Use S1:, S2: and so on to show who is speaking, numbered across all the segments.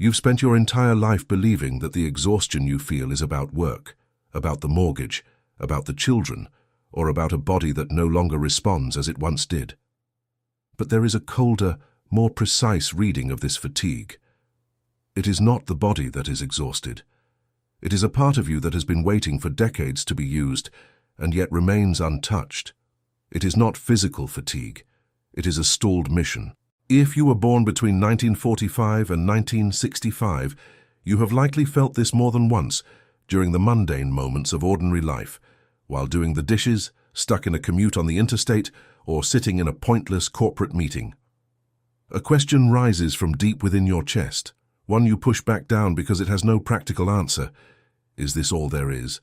S1: You've spent your entire life believing that the exhaustion you feel is about work, about the mortgage, about the children, or about a body that no longer responds as it once did. But there is a colder, more precise reading of this fatigue. It is not the body that is exhausted. It is a part of you that has been waiting for decades to be used, and yet remains untouched. It is not physical fatigue. It is a stalled mission. If you were born between 1945 and 1965, you have likely felt this more than once during the mundane moments of ordinary life, while doing the dishes, stuck in a commute on the interstate, or sitting in a pointless corporate meeting. A question rises from deep within your chest, one you push back down because it has no practical answer. Is this all there is?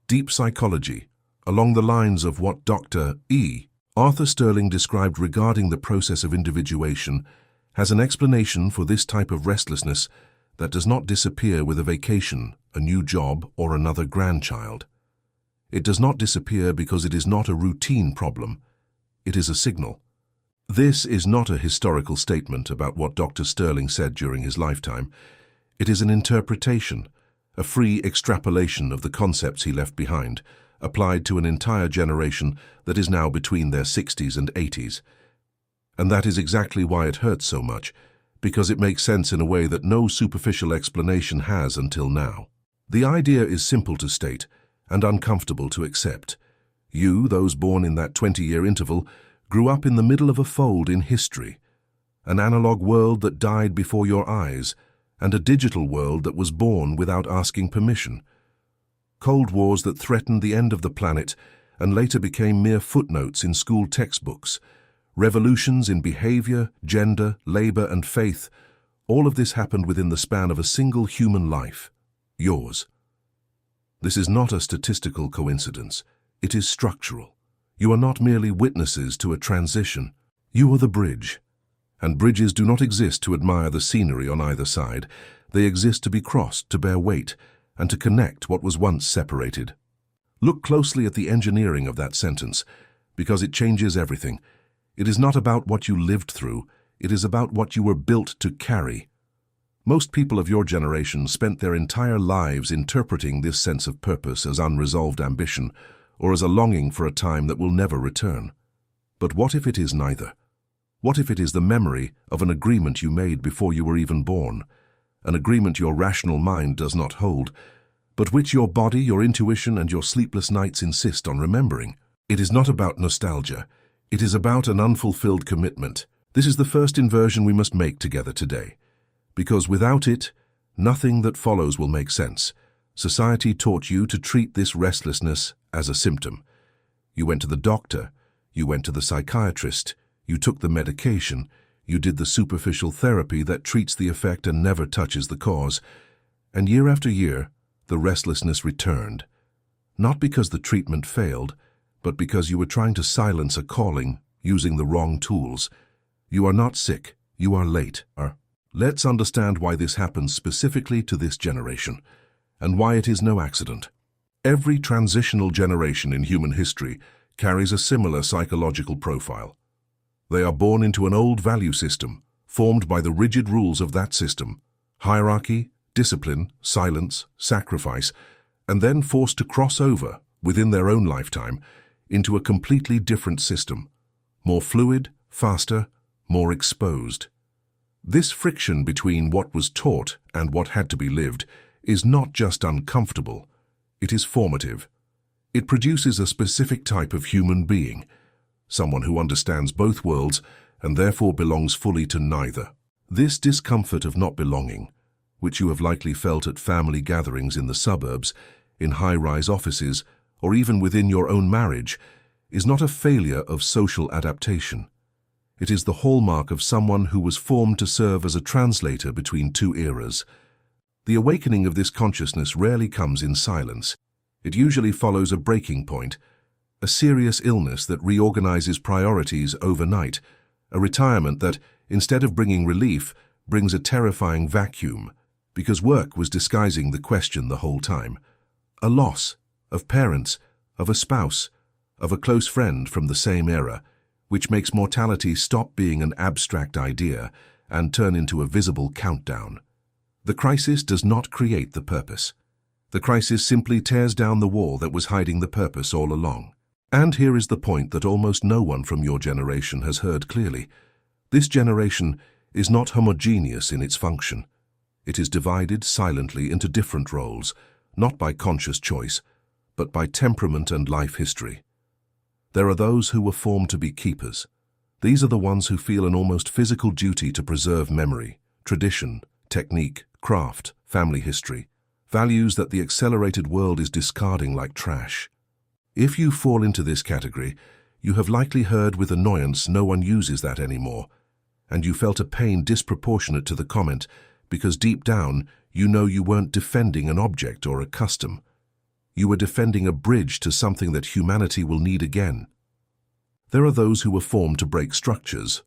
S1: Deep psychology, along the lines of what Dr. Arthur Sterling described regarding the process of individuation, has an explanation for this type of restlessness that does not disappear with a vacation, a new job, or another grandchild. It does not disappear because it is not a routine problem. It is a signal. This is not a historical statement about what Dr. Sterling said during his lifetime. It is an interpretation, a free extrapolation of the concepts he left behind, applied to an entire generation that is now between their 60s and 80s. And that is exactly why it hurts so much, because it makes sense in a way that no superficial explanation has until now. The idea is simple to state and uncomfortable to accept. You, those born in that 20-year interval, grew up in the middle of a fold in history, an analog world that died before your eyes, and a digital world that was born without asking permission. Cold wars that threatened the end of the planet and later became mere footnotes in school textbooks. Revolutions in behavior, gender, labor, and faith. All of this happened within the span of a single human life, yours. This is not a statistical coincidence. It is structural. You are not merely witnesses to a transition. You are the bridge. And bridges do not exist to admire the scenery on either side. They exist to be crossed, to bear weight, and to connect what was once separated. Look closely at the engineering of that sentence, because it changes everything. It is not about what you lived through, it is about what you were built to carry. Most people of your generation spent their entire lives interpreting this sense of purpose as unresolved ambition, or as a longing for a time that will never return. But what if it is neither? What if it is the memory of an agreement you made before you were even born? An agreement your rational mind does not hold, but which your body, your intuition, and your sleepless nights insist on remembering. It is not about nostalgia. It is about an unfulfilled commitment. This is the first inversion we must make together today. Because without it, nothing that follows will make sense. Society taught you to treat this restlessness as a symptom. You went to the doctor, you went to the psychiatrist, you took the medication, you did the superficial therapy that treats the effect and never touches the cause. And year after year, the restlessness returned. Not because the treatment failed, but because you were trying to silence a calling using the wrong tools. You are not sick, you are late. Let's understand why this happens specifically to this generation, and why it is no accident. Every transitional generation in human history carries a similar psychological profile. They are born into an old value system, formed by the rigid rules of that system, hierarchy, discipline, silence, sacrifice, and then forced to cross over, within their own lifetime, into a completely different system, more fluid, faster, more exposed. This friction between what was taught and what had to be lived is not just uncomfortable, it is formative. It produces a specific type of human being, someone who understands both worlds and therefore belongs fully to neither. This discomfort of not belonging, which you have likely felt at family gatherings in the suburbs, in high-rise offices, or even within your own marriage, is not a failure of social adaptation. It is the hallmark of someone who was formed to serve as a translator between two eras. The awakening of this consciousness rarely comes in silence. It usually follows a breaking point, a serious illness that reorganizes priorities overnight, a retirement that, instead of bringing relief, brings a terrifying vacuum, because work was disguising the question the whole time. A loss of parents, of a spouse, of a close friend from the same era, which makes mortality stop being an abstract idea and turn into a visible countdown. The crisis does not create the purpose. The crisis simply tears down the wall that was hiding the purpose all along. And here is the point that almost no one from your generation has heard clearly. This generation is not homogeneous in its function. It is divided silently into different roles, not by conscious choice, but by temperament and life history. There are those who were formed to be keepers. These are the ones who feel an almost physical duty to preserve memory, tradition, technique, craft, family history, values that the accelerated world is discarding like trash. If you fall into this category, you have likely heard with annoyance no one uses that anymore, and you felt a pain disproportionate to the comment because deep down you know you weren't defending an object or a custom. You were defending a bridge to something that humanity will need again. There are those who were formed to break structures,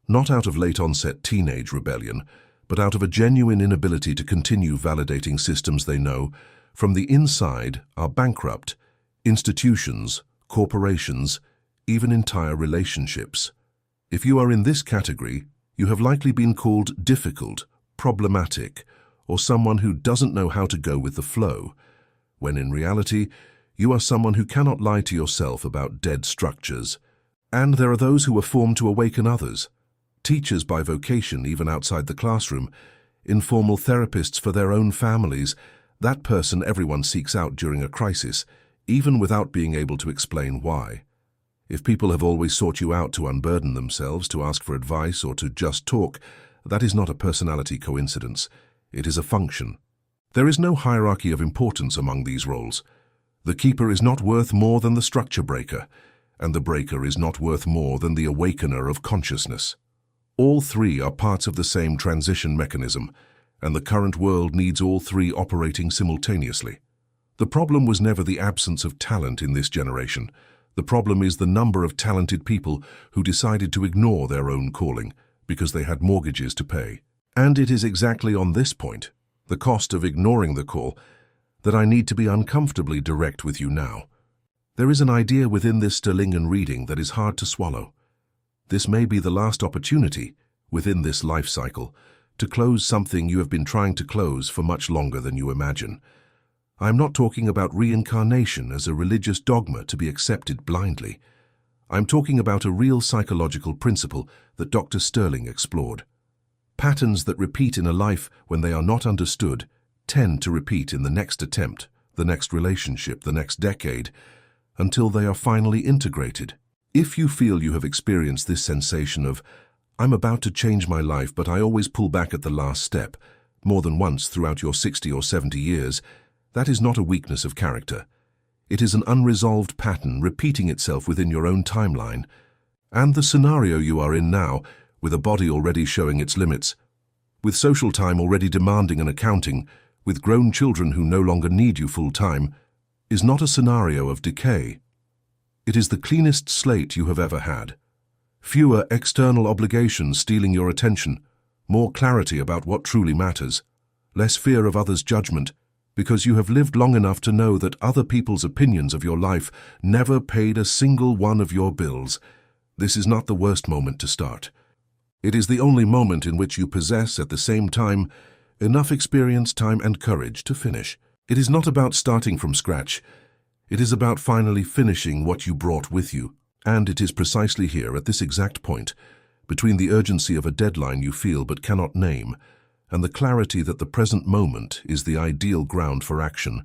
S1: not out of late-onset teenage rebellion, but out of a genuine inability to continue validating systems they know, from the inside, are bankrupt, institutions, corporations, even entire relationships. If you are in this category, you have likely been called difficult, problematic, or someone who doesn't know how to go with the flow, when in reality, you are someone who cannot lie to yourself about dead structures. And there are those who are formed to awaken others, teachers by vocation even outside the classroom, informal therapists for their own families, that person everyone seeks out during a crisis, even without being able to explain why. If people have always sought you out to unburden themselves, to ask for advice, or to just talk, that is not a personality coincidence. It is a function. There is no hierarchy of importance among these roles. The keeper is not worth more than the structure breaker, and the breaker is not worth more than the awakener of consciousness. All three are parts of the same transition mechanism, and the current world needs all three operating simultaneously. The problem was never the absence of talent in this generation. The problem is the number of talented people who decided to ignore their own calling because they had mortgages to pay. And it is exactly on this point, the cost of ignoring the call, that I need to be uncomfortably direct with you now. There is an idea within this Sterlingen reading that is hard to swallow. This may be the last opportunity, within this life cycle, to close something you have been trying to close for much longer than you imagine. I am not talking about reincarnation as a religious dogma to be accepted blindly. I am talking about a real psychological principle that Dr. Sterling explored. Patterns that repeat in a life when they are not understood tend to repeat in the next attempt, the next relationship, the next decade, until they are finally integrated. If you feel you have experienced this sensation of, I'm about to change my life but I always pull back at the last step, more than once throughout your 60 or 70 years, that is not a weakness of character. It is an unresolved pattern repeating itself within your own timeline. And the scenario you are in now, with a body already showing its limits, with social time already demanding an accounting, with grown children who no longer need you full-time, is not a scenario of decay. It is the cleanest slate you have ever had. Fewer external obligations stealing your attention, more clarity about what truly matters, less fear of others' judgment, because you have lived long enough to know that other people's opinions of your life never paid a single one of your bills. This is not the worst moment to start. It is the only moment in which you possess, at the same time, enough experience, time, and courage to finish. It is not about starting from scratch. It is about finally finishing what you brought with you. And it is precisely here, at this exact point, between the urgency of a deadline you feel but cannot name, and the clarity that the present moment is the ideal ground for action,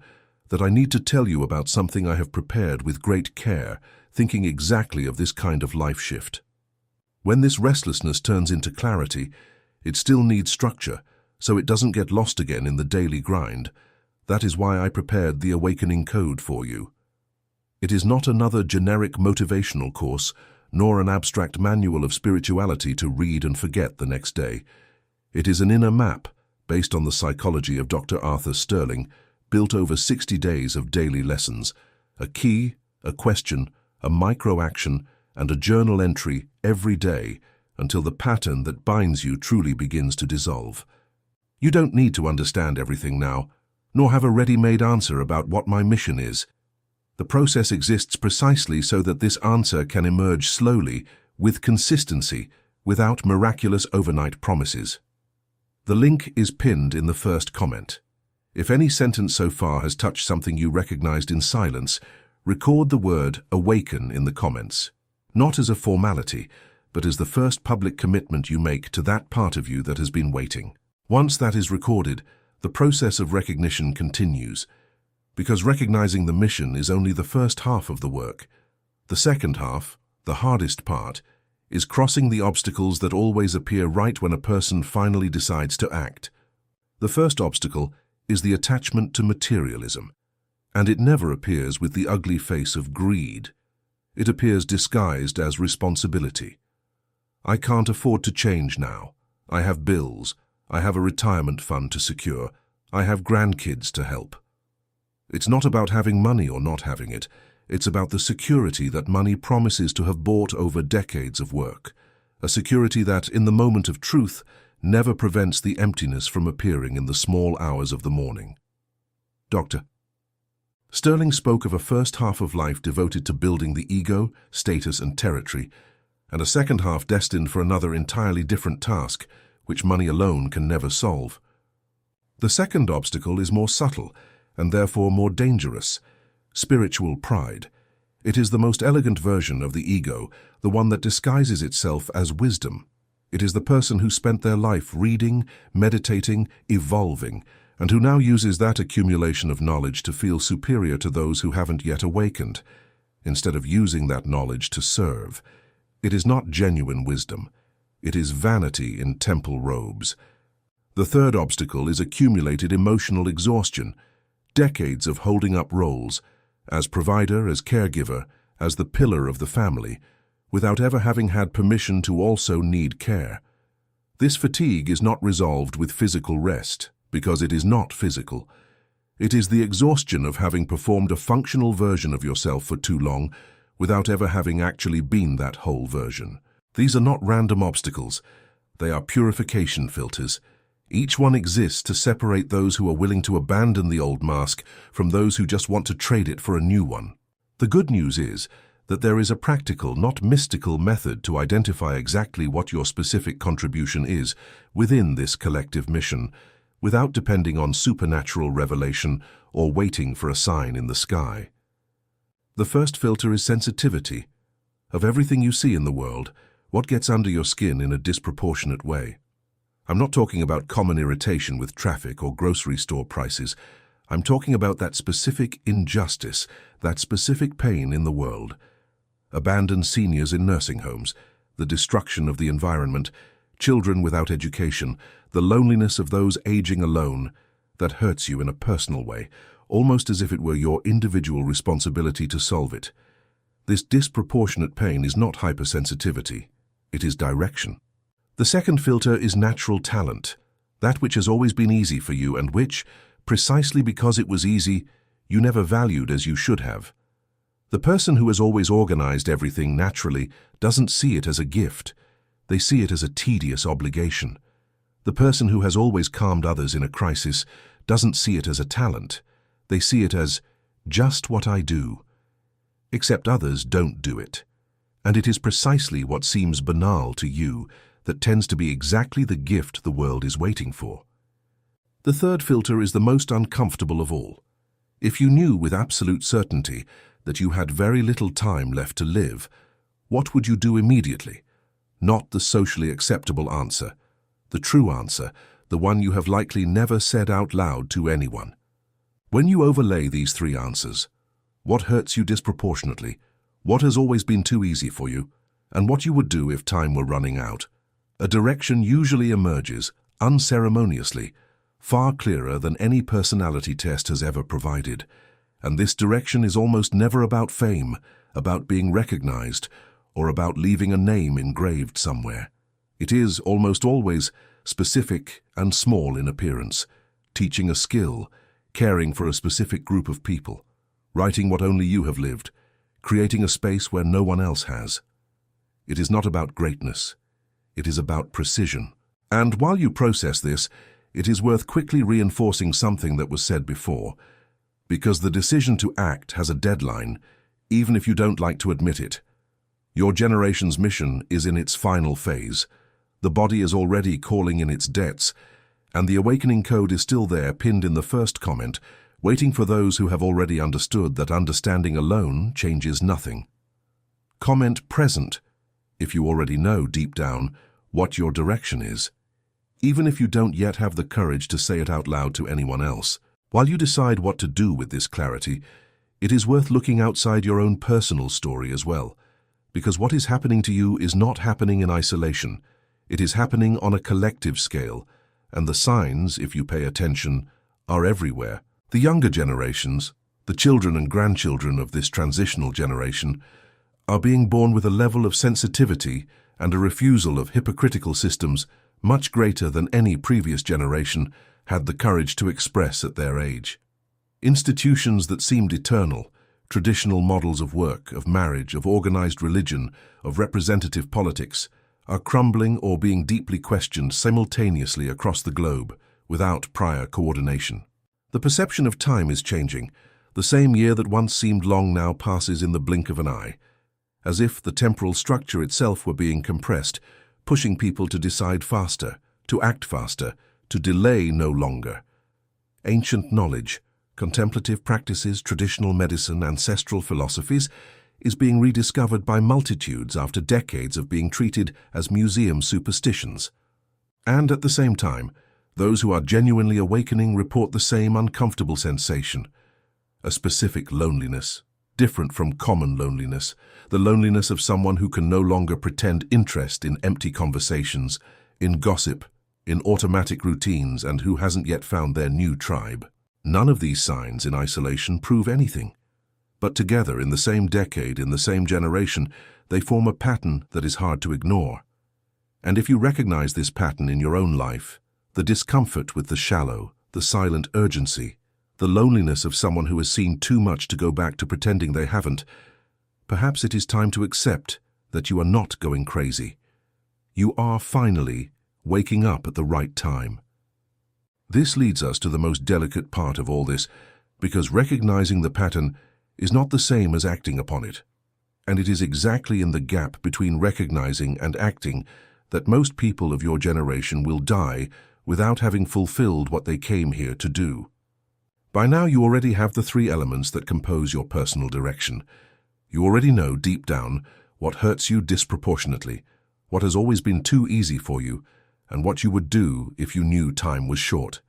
S1: that I need to tell you about something I have prepared with great care, thinking exactly of this kind of life shift. When this restlessness turns into clarity, it still needs structure, so it doesn't get lost again in the daily grind. That is why I prepared the Awakening Code for you. It is not another generic motivational course, nor an abstract manual of spirituality to read and forget the next day. It is an inner map, based on the psychology of Dr. Arthur Sterling, built over 60 days of daily lessons, a key, a question, a micro-action, and a journal entry every day until the pattern that binds you truly begins to dissolve. You don't need to understand everything now, nor have a ready-made answer about what my mission is. The process exists precisely so that this answer can emerge slowly, with consistency, without miraculous overnight promises. The link is pinned in the first comment. If any sentence so far has touched something you recognized in silence, record the word awaken in the comments, not as a formality, but as the first public commitment you make to that part of you that has been waiting. Once that is recorded, the process of recognition continues, because recognizing the mission is only the first half of the work. The second half, the hardest part, is crossing the obstacles that always appear right when a person finally decides to act. The first obstacle is the attachment to materialism, and it never appears with the ugly face of greed. It appears disguised as responsibility. I can't afford to change now. I have bills. I have a retirement fund to secure. I have grandkids to help. It's not about having money or not having it. It's about the security that money promises to have bought over decades of work. A security that, in the moment of truth, never prevents the emptiness from appearing in the small hours of the morning. Doctor. Sterling spoke of a first half of life devoted to building the ego, status and territory, and a second half destined for another entirely different task, which money alone can never solve. The second obstacle is more subtle, and therefore more dangerous: spiritual pride. It is the most elegant version of the ego, the one that disguises itself as wisdom. It is the person who spent their life reading, meditating, evolving, and who now uses that accumulation of knowledge to feel superior to those who haven't yet awakened, instead of using that knowledge to serve. It is not genuine wisdom. It is vanity in temple robes. The third obstacle is accumulated emotional exhaustion, decades of holding up roles, as provider, as caregiver, as the pillar of the family, without ever having had permission to also need care. This fatigue is not resolved with physical rest, because it is not physical. It is the exhaustion of having performed a functional version of yourself for too long, without ever having actually been that whole version. These are not random obstacles. They are purification filters. Each one exists to separate those who are willing to abandon the old mask from those who just want to trade it for a new one. The good news is that there is a practical, not mystical method to identify exactly what your specific contribution is within this collective mission, without depending on supernatural revelation or waiting for a sign in the sky. The first filter is sensitivity. Of everything you see in the world, what gets under your skin in a disproportionate way? I'm not talking about common irritation with traffic or grocery store prices. I'm talking about that specific injustice, that specific pain in the world. Abandoned seniors in nursing homes, the destruction of the environment, children without education, the loneliness of those aging alone, that hurts you in a personal way, almost as if it were your individual responsibility to solve it. This disproportionate pain is not hypersensitivity. It is direction. The second filter is natural talent, that which has always been easy for you and which, precisely because it was easy, you never valued as you should have. The person who has always organized everything naturally doesn't see it as a gift. They see it as a tedious obligation. The person who has always calmed others in a crisis doesn't see it as a talent. They see it as just what I do. Except others don't do it. And it is precisely what seems banal to you that tends to be exactly the gift the world is waiting for. The third filter is the most uncomfortable of all. If you knew with absolute certainty that you had very little time left to live, what would you do immediately? Not the socially acceptable answer, the true answer, the one you have likely never said out loud to anyone. When you overlay these three answers, what hurts you disproportionately, what has always been too easy for you, and what you would do if time were running out, a direction usually emerges, unceremoniously, far clearer than any personality test has ever provided. And this direction is almost never about fame, about being recognized, or about leaving a name engraved somewhere. It is, almost always, specific and small in appearance, teaching a skill, caring for a specific group of people, writing what only you have lived, creating a space where no one else has. It is not about greatness. It is about precision. And while you process this, it is worth quickly reinforcing something that was said before, because the decision to act has a deadline, even if you don't like to admit it. Your generation's mission is in its final phase. The body is already calling in its debts, And the awakening code is still there, pinned in the first comment, waiting for those who have already understood that understanding alone changes nothing. Comment present if you already know deep down what your direction is, even if you don't yet have the courage to say it out loud to anyone else. While you decide what to do with this clarity, it is worth looking outside your own personal story as well, because what is happening to you is not happening in isolation. It is happening on a collective scale, and the signs, if you pay attention, are everywhere. The younger generations, the children and grandchildren of this transitional generation, are being born with a level of sensitivity and a refusal of hypocritical systems much greater than any previous generation had the courage to express at their age. Institutions that seemed eternal, traditional models of work, of marriage, of organized religion, of representative politics, are crumbling or being deeply questioned simultaneously across the globe without prior coordination. The perception of time is changing. The same year that once seemed long now passes in the blink of an eye, as if the temporal structure itself were being compressed, pushing people to decide faster, to act faster, to delay no longer. Ancient knowledge, contemplative practices, traditional medicine, ancestral philosophies is being rediscovered by multitudes after decades of being treated as museum superstitions. And at the same time, those who are genuinely awakening report the same uncomfortable sensation, a specific loneliness, different from common loneliness, the loneliness of someone who can no longer pretend interest in empty conversations, in gossip, in automatic routines, and who hasn't yet found their new tribe. None of these signs in isolation prove anything, but together in the same decade, in the same generation, they form a pattern that is hard to ignore. And if you recognize this pattern in your own life, the discomfort with the shallow, the silent urgency, the loneliness of someone who has seen too much to go back to pretending they haven't, perhaps it is time to accept that you are not going crazy. You are finally waking up at the right time. This leads us to the most delicate part of all this, because recognizing the pattern is not the same as acting upon it. And it is exactly in the gap between recognizing and acting that most people of your generation will die without having fulfilled what they came here to do. By now you already have the three elements that compose your personal direction. You already know deep down what hurts you disproportionately, what has always been too easy for you, and what you would do if you knew time was short.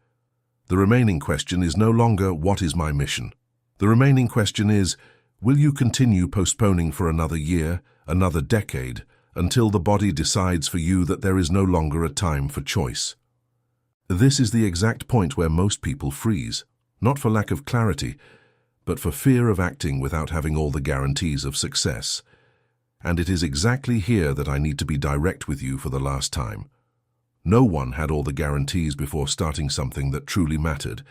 S1: The remaining question is no longer, what is my mission? The remaining question is, will you continue postponing for another year, another decade, until the body decides for you that there is no longer a time for choice? This is the exact point where most people freeze, not for lack of clarity, but for fear of acting without having all the guarantees of success. And it is exactly here that I need to be direct with you for the last time. No one had all the guarantees before starting something that truly mattered.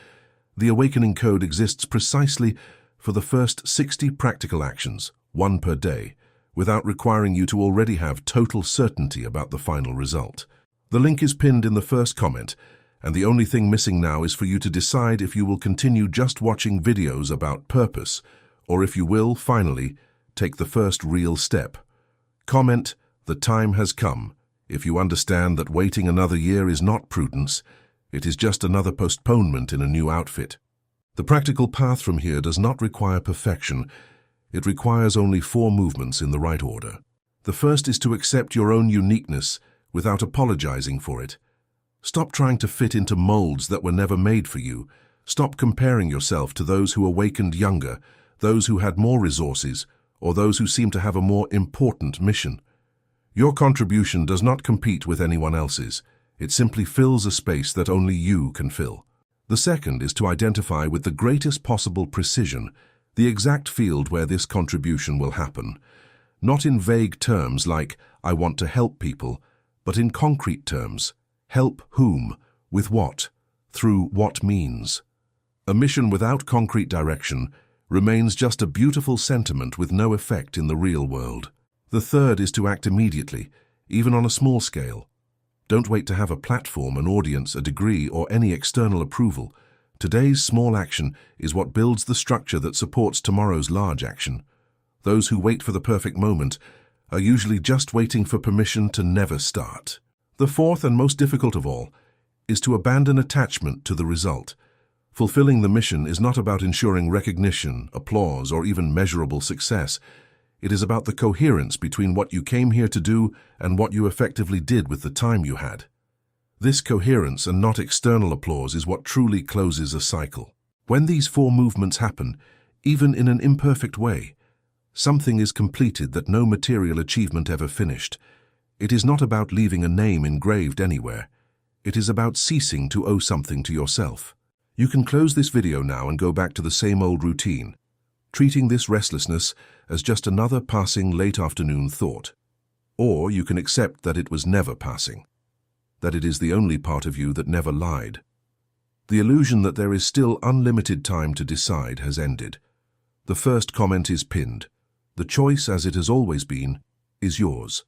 S1: The Awakening Code exists precisely for the first 60 practical actions, one per day, without requiring you to already have total certainty about the final result. The link is pinned in the first comment, and the only thing missing now is for you to decide if you will continue just watching videos about purpose, or if you will, finally, take the first real step. Comment, "The time has come," if you understand that waiting another year is not prudence, it is just another postponement in a new outfit. The practical path from here does not require perfection. It requires only 4 movements in the right order. The first is to accept your own uniqueness without apologizing for it. Stop trying to fit into molds that were never made for you. Stop comparing yourself to those who awakened younger, those who had more resources, or those who seem to have a more important mission. Your contribution does not compete with anyone else's. It simply fills a space that only you can fill. The second is to identify with the greatest possible precision the exact field where this contribution will happen. Not in vague terms like, "I want to help people," but in concrete terms. Help whom? With what? Through what means? A mission without concrete direction remains just a beautiful sentiment with no effect in the real world. The third is to act immediately, even on a small scale. Don't wait to have a platform, an audience, a degree, or any external approval. Today's small action is what builds the structure that supports tomorrow's large action. Those who wait for the perfect moment are usually just waiting for permission to never start. The fourth and most difficult of all is to abandon attachment to the result. Fulfilling the mission is not about ensuring recognition, applause, or even measurable success. It is about the coherence between what you came here to do and what you effectively did with the time you had. This coherence and not external applause is what truly closes a cycle. When these four movements happen, even in an imperfect way, something is completed that no material achievement ever finished. It is not about leaving a name engraved anywhere. It is about ceasing to owe something to yourself. You can close this video now and go back to the same old routine, treating this restlessness as just another passing late afternoon thought. Or you can accept that it was never passing, that it is the only part of you that never lied. The illusion that there is still unlimited time to decide has ended. The first comment is pinned. The choice, as it has always been, is yours.